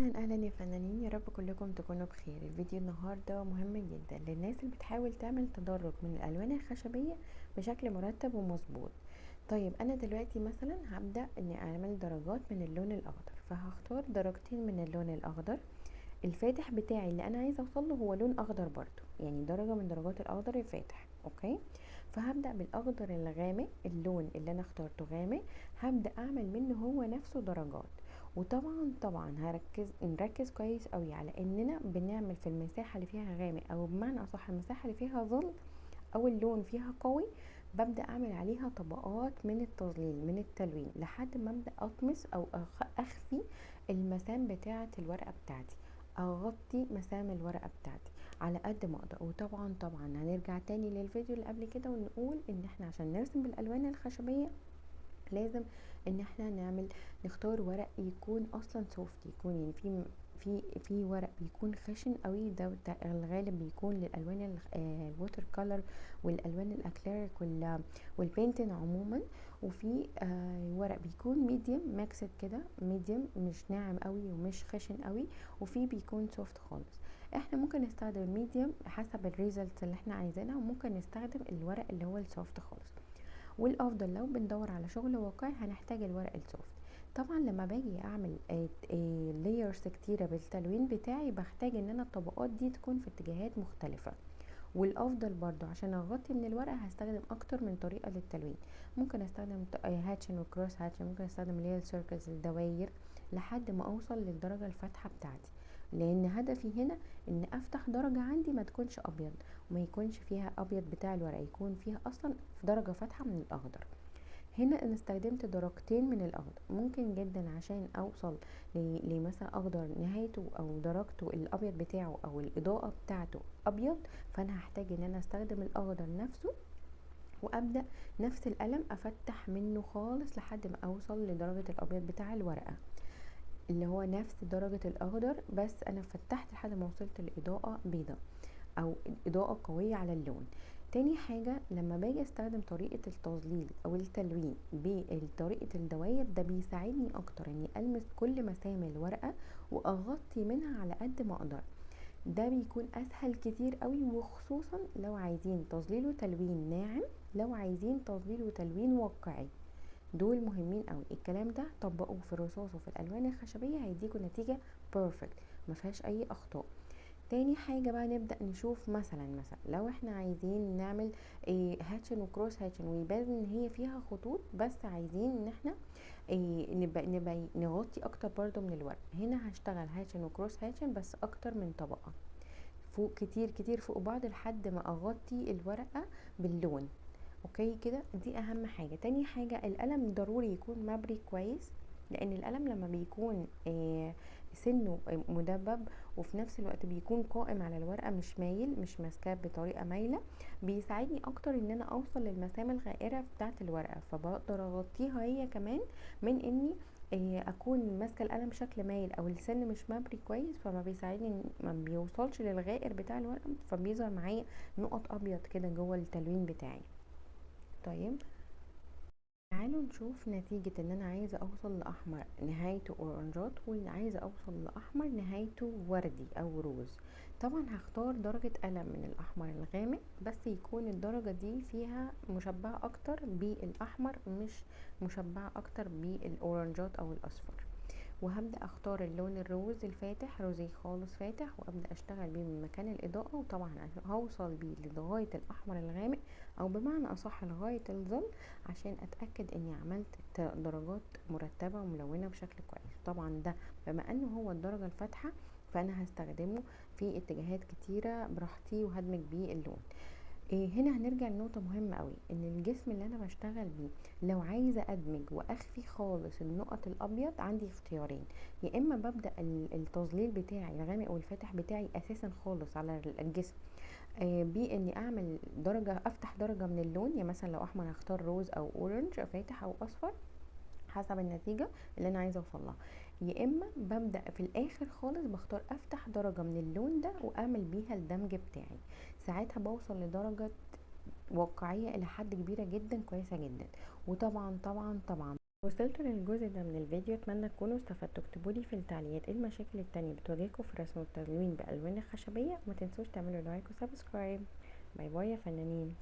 اهلا اهلا يا فنانين، يا رب كلكم تكونوا بخير. الفيديو النهارده مهم جدا للناس اللي بتحاول تعمل تدرج من الالوان الخشبيه بشكل مرتب ومظبوط. طيب انا دلوقتي مثلا هبدا اني اعمل درجات من اللون الاخضر، فهختار درجتين من اللون الاخضر الفاتح بتاعي. اللي انا عايزه اوصل له هو لون اخضر برضو، يعني درجه من درجات الاخضر الفاتح. اوكي، فهبدا بالاخضر الغامق، اللون اللي انا اخترته غامق، هبدا اعمل منه هو نفسه درجات. وطبعا نركز كويس قوي على اننا بنعمل في المساحه اللي فيها غامق، او بمعنى اصح المساحه اللي فيها ظل او اللون فيها قوي، ببدا اعمل عليها طبقات من التظليل من التلوين لحد ما ابدا اطمس او اخفي المسام بتاعه الورقه بتاعتي، اغطي مسام الورقه بتاعتي على قد ما اقدر. وطبعا هنرجع تاني للفيديو اللي قبل كده ونقول ان احنا عشان نرسم بالالوان الخشبيه لازم ان احنا نختار ورق يكون اصلا سوفت، يكون يعني في ورق بيكون خشن قوي، ده الغالب بيكون للالوان الووتر كولر والالوان الاكليريك والبينتين عموما. وفي ورق بيكون ميديوم ميكسد كده، ميديوم مش ناعم قوي ومش خشن قوي، وفي بيكون سوفت خالص. احنا ممكن نستخدم الميديوم حسب الريزلت اللي احنا عايزينها، وممكن نستخدم الورق اللي هو السوفت خالص. والافضل لو بندور على شغل واقعي هنحتاج الورق السوفت. طبعا لما باجي اعمل لايرز كتيره بالتلوين بتاعي بحتاج ان انا الطبقات دي تكون في اتجاهات مختلفه. والافضل برضو عشان اغطي من الورقه هستخدم اكتر من طريقه للتلوين. ممكن استخدم هاتشن وكروس هاتشن، ممكن استخدم اللي هي السيركلز الدواير لحد ما اوصل للدرجه الفاتحه بتاعتي، لان هدفي هنا ان افتح درجه عندي ما تكونش ابيض، وما يكونش فيها ابيض بتاع الورقه، يكون فيها اصلا في درجه فاتحه من الاخضر. هنا انا استخدمت درجتين من الاخضر، ممكن جدا عشان اوصل لمثلا اخضر نهايته او درجته الابيض بتاعه او الاضاءه بتاعته ابيض، فانا هحتاج ان انا استخدم الاخضر نفسه، وابدا نفس القلم افتح منه خالص لحد ما اوصل لدرجه الابيض بتاع الورقه، اللي هو نفس درجه الاخضر، بس انا فتحت لحد ما وصلت لاضاءه بيضاء او اضاءة قوية على اللون. تاني حاجة لما باجي استخدم طريقة التظليل او التلوين بطريقة الدوائر، ده بيساعدني اكتر اني المس كل مسام الورقة واغطي منها على قد ما اقدر. ده بيكون اسهل كتير قوي، وخصوصا لو عايزين تظليل وتلوين ناعم، لو عايزين تظليل وتلوين واقعي، دول مهمين قوي. الكلام ده طبقوه في الرصاص وفي الالوان الخشبية هيديكوا نتيجة بيرفكت مفيهاش اي اخطاء. تاني حاجة بقى نبدأ نشوف مثلا لو احنا عايزين نعمل هاتشن وكروس هاتشن ويبان ان هي فيها خطوط، بس عايزين ان احنا نبقى نغطي اكتر برضو من الورق. هنا هشتغل هاتشن وكروس هاتشن بس اكتر من طبقة فوق، كتير فوق بعض لحد ما اغطي الورقة باللون. اوكي كده، دي اهم حاجة. تاني حاجة القلم ضروري يكون مبري كويس، لان القلم لما بيكون سنه مدبب وفي نفس الوقت بيكون قائم على الورقة مش مايل، مش ماسكاه بطريقة مايلة، بيساعدني اكتر ان انا اوصل للمسام الغائرة بتاعة الورقة، فبقدر اغطيها هي كمان من اني اكون ماسكه القلم بشكل مايل او السن مش مبري كويس، فما بيساعدني ما بيوصلش للغائر بتاع الورقه، فبيظهر معايا نقط ابيض كده جوه التلوين بتاعي. طيب تعالوا نشوف نتيجة ان انا عايزة اوصل لاحمر نهايته اورنجات، واللي عايزة اوصل لاحمر نهايته وردي او روز. طبعا هختار درجة قلم من الاحمر الغامق، بس يكون الدرجة دي فيها مشبعة اكتر بالاحمر، مش مشبعة اكتر بالاورنجات او الاصفر. وهبدأ اختار اللون الروز الفاتح، روزي خالص فاتح، وابدأ اشتغل بيه من مكان الاضاءة. وطبعا هوصل بيه لغاية الاحمر الغامق، او بمعنى اصح لغاية الظل، عشان اتأكد اني عملت درجات مرتبة وملونة بشكل كويس. طبعا ده بما انه هو الدرجة الفاتحة فانا هستخدمه في اتجاهات كتيرة براحتي وهدمج بيه اللون. هنا هنرجع لنقطة مهمة قوي، ان الجسم اللي انا بشتغل بيه لو عايزة ادمج واخفي خالص النقط الابيض عندي اختيارين. يا اما ببدأ التظليل بتاعي الغامق والفاتح بتاعي اساسا خالص على الجسم، باني اعمل درجة، افتح درجة من اللون، يعني مثلا لو احمر هختار روز او اورنج فاتح او اصفر حسب النتيجة اللي انا عايزة اوصلها. يا اما ببدأ في الاخر خالص بختار افتح درجة من اللون ده واعمل بيها الدمج بتاعي، ساعتها بوصل لدرجة واقعية الى حد كبيرة جدا كويسة جدا. وطبعا وصلتوا للجزء ده من الفيديو، اتمنى تكونوا استفدتوا. اكتبولي في التعليقات ايه المشاكل التانية بتواجهكم في رسم والتلوين بالالوان الخشبية، وما تنسوش تعملوا لايك وسبسكرايب. باي باي يا فنانين.